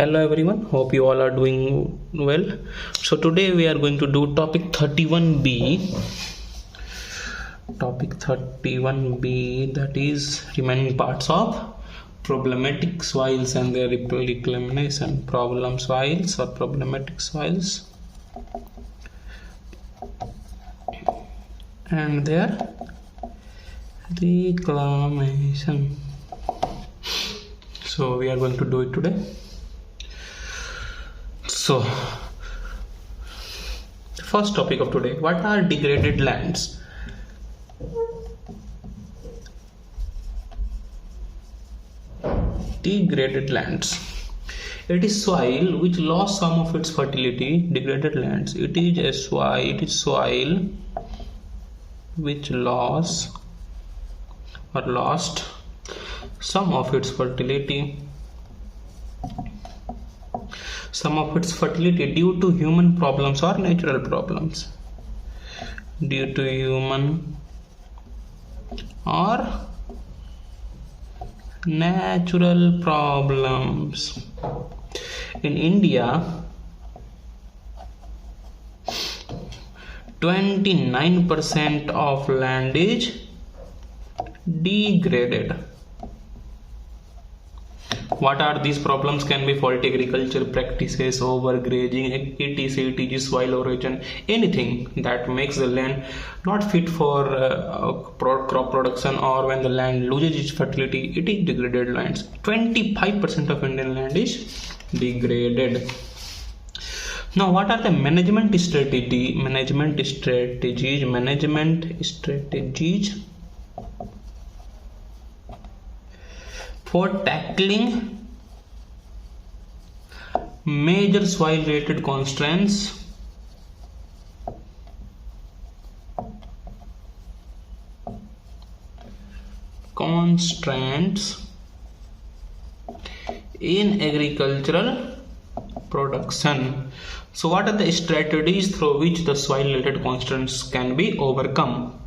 Hello everyone, hope you all are doing well. So today we are going to do topic 31b. Topic 31b, that is remaining parts of problematic soils and their reclamation. Problem soils or problematic soils and their reclamation. So we are going to do it today. So, the first topic of today, what are degraded lands? Degraded lands. It is soil which lost some of its fertility. Degraded lands. It is soil which lost some of its fertility. Some of its fertility due to human problems or natural problems. Due to human or natural problems. In India, 29% of land is degraded. What are these problems? Can be faulty agriculture practices, overgrazing, etc., soil erosion, anything that makes the land not fit for crop production, or when the land loses its fertility, it is degraded lands. 25% of Indian land is degraded. Now, what are the management strategies for tackling major soil related constraints in agricultural production? So what are the strategies through which the soil related constraints can be overcome?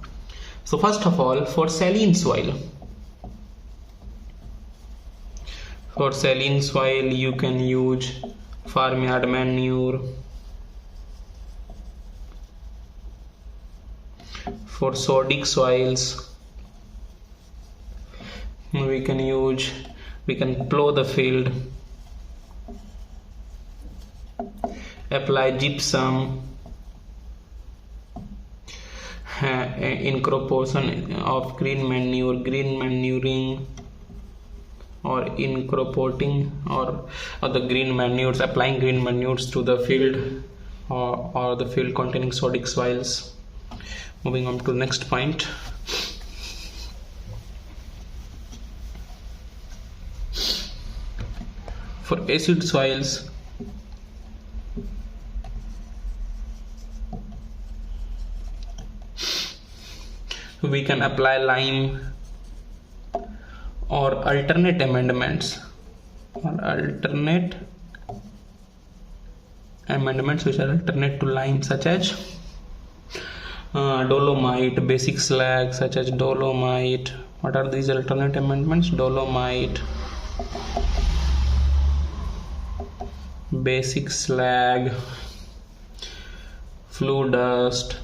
So first of all, for saline soil, you can use farmyard manure. For sodic soils, we can plow the field, apply gypsum incorporation of green manuring, or incorporating or the green manures, applying green manures to the field or the field containing sodic soils. Moving on to the next point. For acid soils, we can apply lime or alternate amendments which are alternate to lime, such as dolomite, basic slag, such as dolomite. What are these alternate amendments? Dolomite, basic slag, flue dust,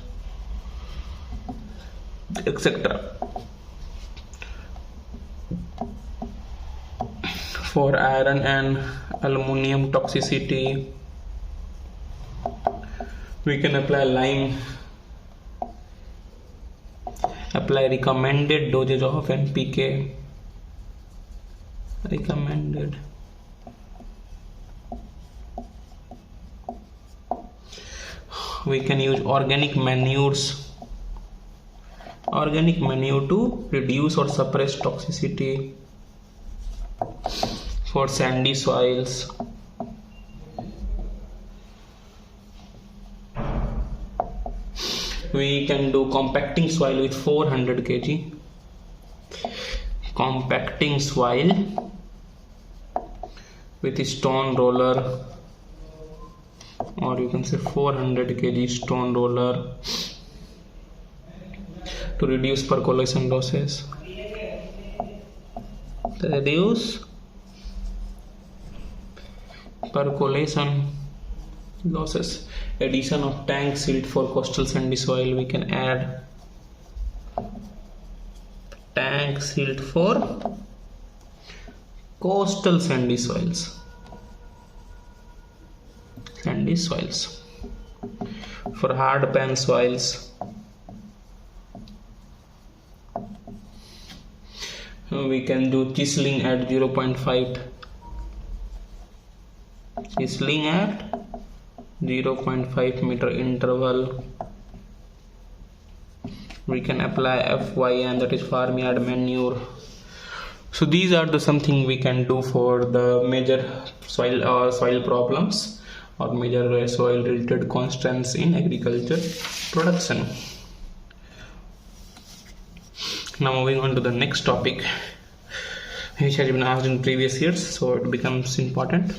etc. For iron and aluminum toxicity, we can apply lime, apply recommended dosage of NPK, recommended. We can use organic manure to reduce or suppress toxicity. For sandy soils, we can do compacting soil with 400 kg. Compacting soil with a stone roller, or you can say 400 kg stone roller, to reduce percolation losses. percolation losses. Addition of tank silt for coastal sandy soil. We can add tank silt for coastal sandy soils. For hard pan soils, we can do chiseling at 0.5 meter interval. We can apply FYM, that is farmyard manure. So these are the something we can do for the major soil problems or major soil related constants in agriculture production. Now moving on to the next topic, which has been asked in previous years, so it becomes important.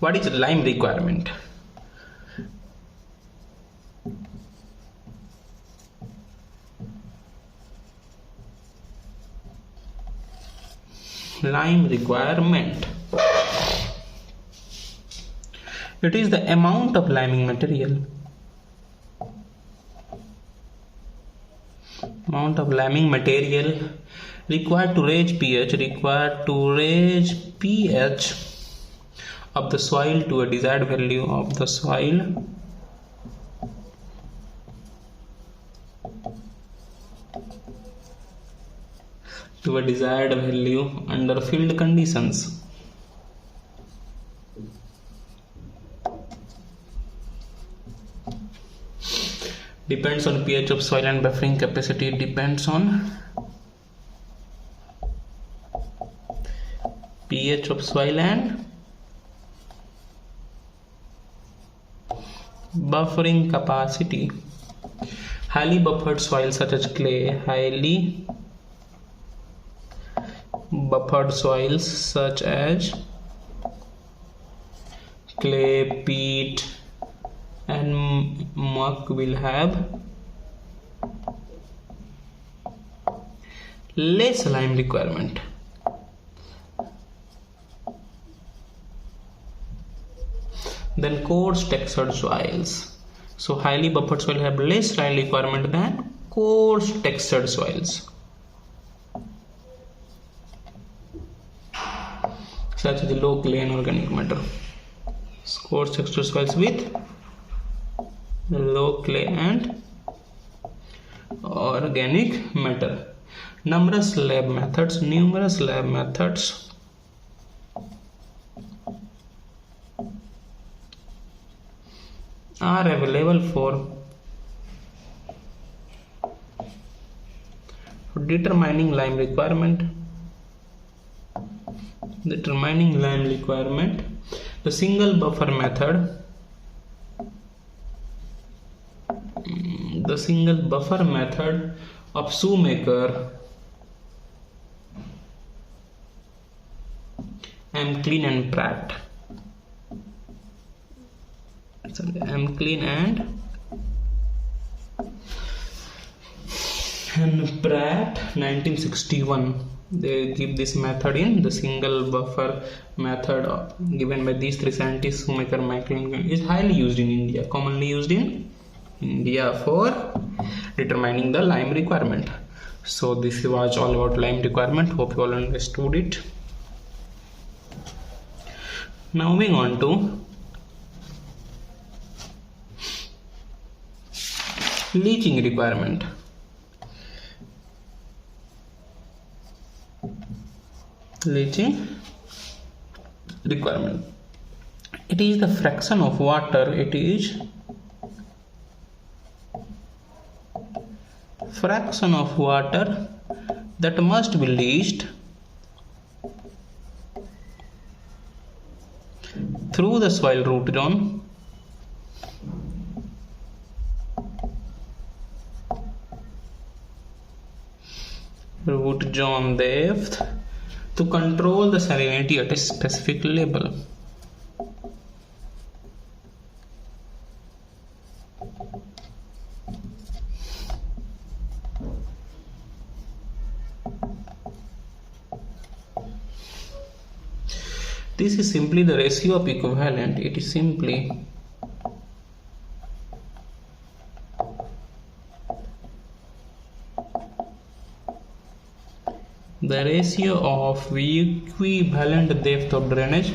What is lime requirement? Lime requirement. It is the amount of liming material. Required to raise pH of the soil to a desired value of the soil under field conditions. Depends on pH of soil and buffering capacity. Depends on pH of soil and buffering capacity. Highly buffered soil such as clay, peat and muck will have less lime requirement. Then coarse textured soils. So highly buffered soil have less lime requirement than coarse textured soils, such as low clay and organic matter. Coarse textured soils with low clay and organic matter. Numerous lab methods are available for determining lime requirement. The single buffer method of Shoemaker, Amclean and Pratt. Amclean and Pratt 1961. They give this method in the single buffer method given by these three scientists. Shoemaker, Amclean is highly used in India, commonly used in India for determining the lime requirement. So this was all about lime requirement. Hope you all understood it. Now moving on to leaching requirement. It is the fraction of water. That must be leached through the soil root zone depth to control the salinity at a specific level. This is simply the ratio of equivalent. It is simply the ratio of equivalent depth of drainage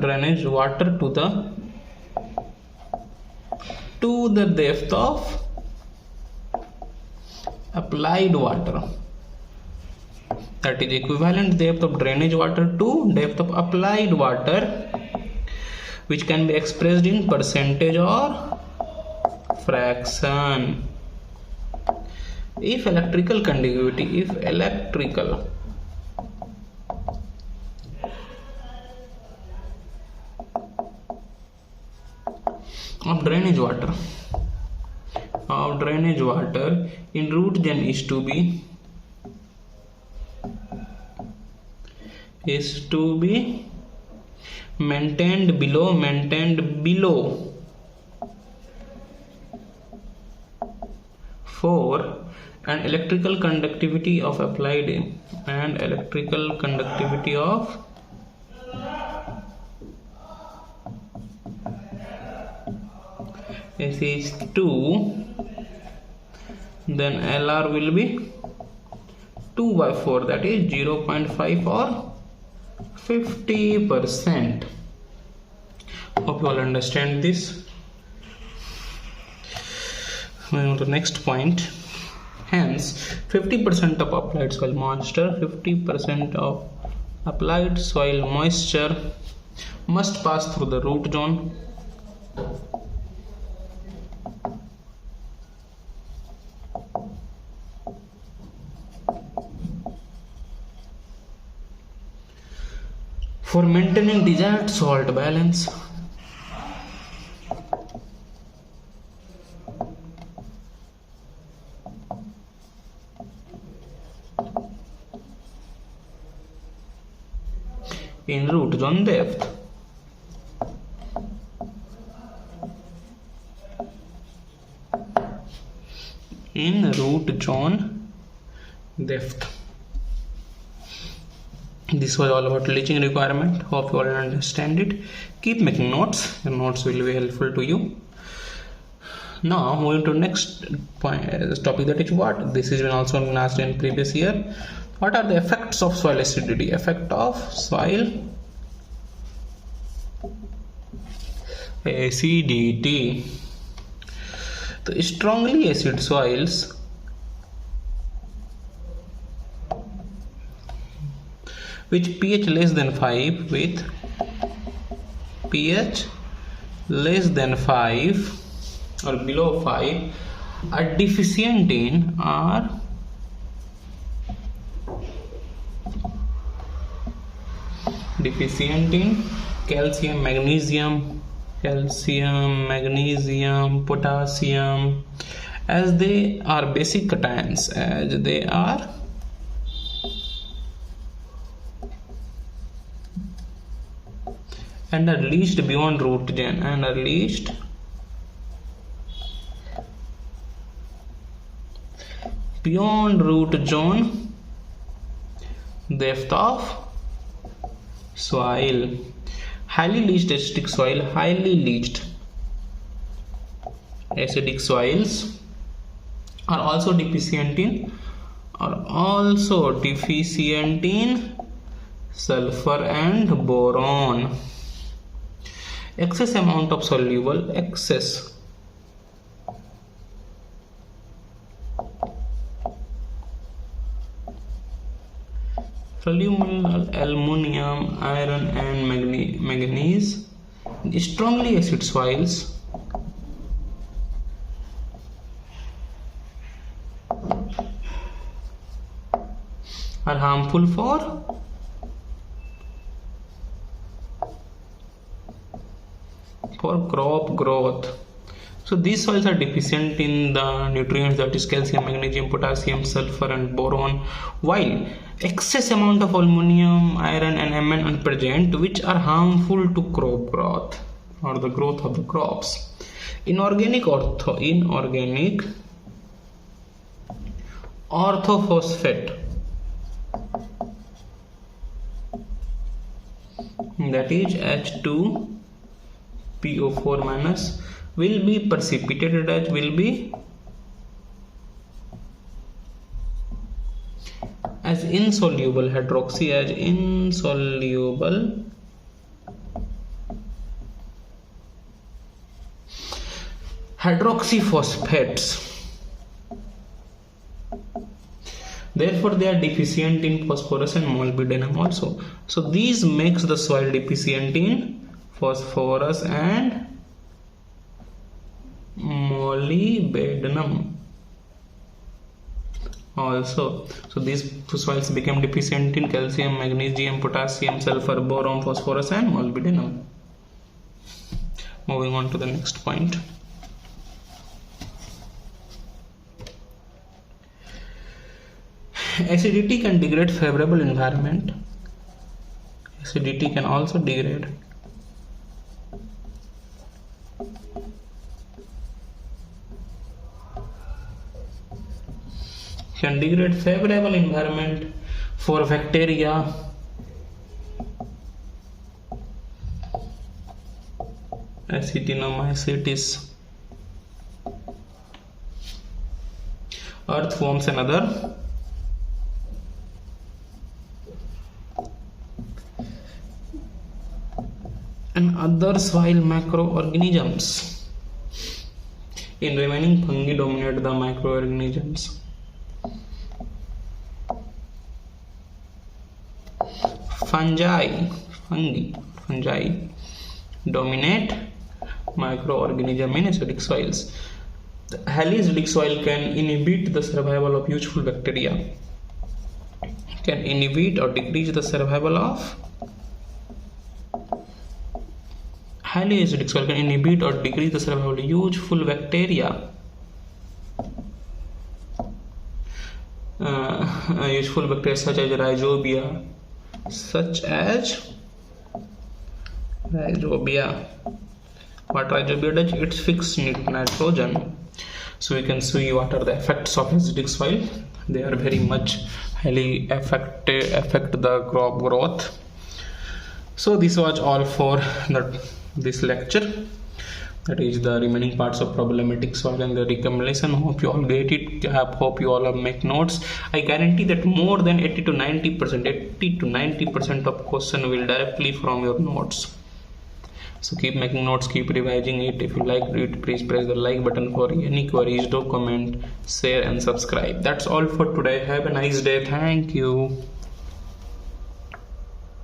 drainage water to the depth of applied water. That is equivalent depth of drainage water to depth of applied water, which can be expressed in percentage or fraction. If electrical conductivity, of drainage water in root gen is to be maintained below 4, and electrical conductivity of applied and electrical conductivity of S is 2, then LR will be 2 by 4, that is 0.5 or 50%. Hope you all understand this. Moving on to the next point. Hence, 50% of applied soil moisture, 50% of applied soil moisture must pass through the root zone. For maintaining desired salt balance. In root zone depth. In root zone depth. This was all about leaching requirement. Hope you all understand it. Keep making notes. Your notes will be helpful to you. Now moving to next point, topic, that is what this has been also been asked in previous year. What are the effects of soil acidity? Effect of soil acidity. The strongly acid soils which pH less than 5 with pH less than 5 or below 5 are deficient in calcium, magnesium, potassium, as they are basic cations, and are leached beyond root gen beyond root zone depth of soil. Highly leached acidic soil, acidic soils are also deficient in sulfur and boron. Excess amount of soluble aluminum, iron and manganese. Strongly acid soils are harmful for crop growth. So these soils are deficient in the nutrients, that is calcium, magnesium, potassium, sulfur and boron, while excess amount of aluminum, iron and Mn are present, which are harmful to crop growth or the growth of the crops. Inorganic orthophosphate, that is H2PO4 minus, will be precipitated as insoluble hydroxy, as insoluble hydroxyphosphates. Therefore, they are deficient in phosphorus and molybdenum also. So these makes the soil deficient in phosphorus and molybdenum also. So these soils become deficient in calcium, magnesium, potassium, sulfur, boron, phosphorus and molybdenum. Moving on to the next point. Acidity can degrade favorable environment. Acidity can also degrade favorable environment for bacteria, Acetinomycetes, earthworms and other soil microorganisms. In remaining, fungi dominate the microorganisms. Fungi dominate microorganisms in acidic soils. The highly acidic soil can inhibit the survival of useful bacteria. Can inhibit or decrease the survival of highly acidic soil can inhibit or decrease the survival of useful bacteria. Useful bacteria such as rhizobia. What rhizobia does? It fixes nitrogen. So we can see what are the effects of acidic soil. They are very much highly affect the crop growth. So this was all for this lecture. That is the remaining parts of problematic soil and the reclamation. Hope you all get it. Hope you all make notes. I guarantee that more than 80 to 90% of question will directly from your notes. So keep making notes, keep revising it. If you like it, please press the like button. For any queries, do comment, share and subscribe. That's all for today. Have a nice day. Thank you.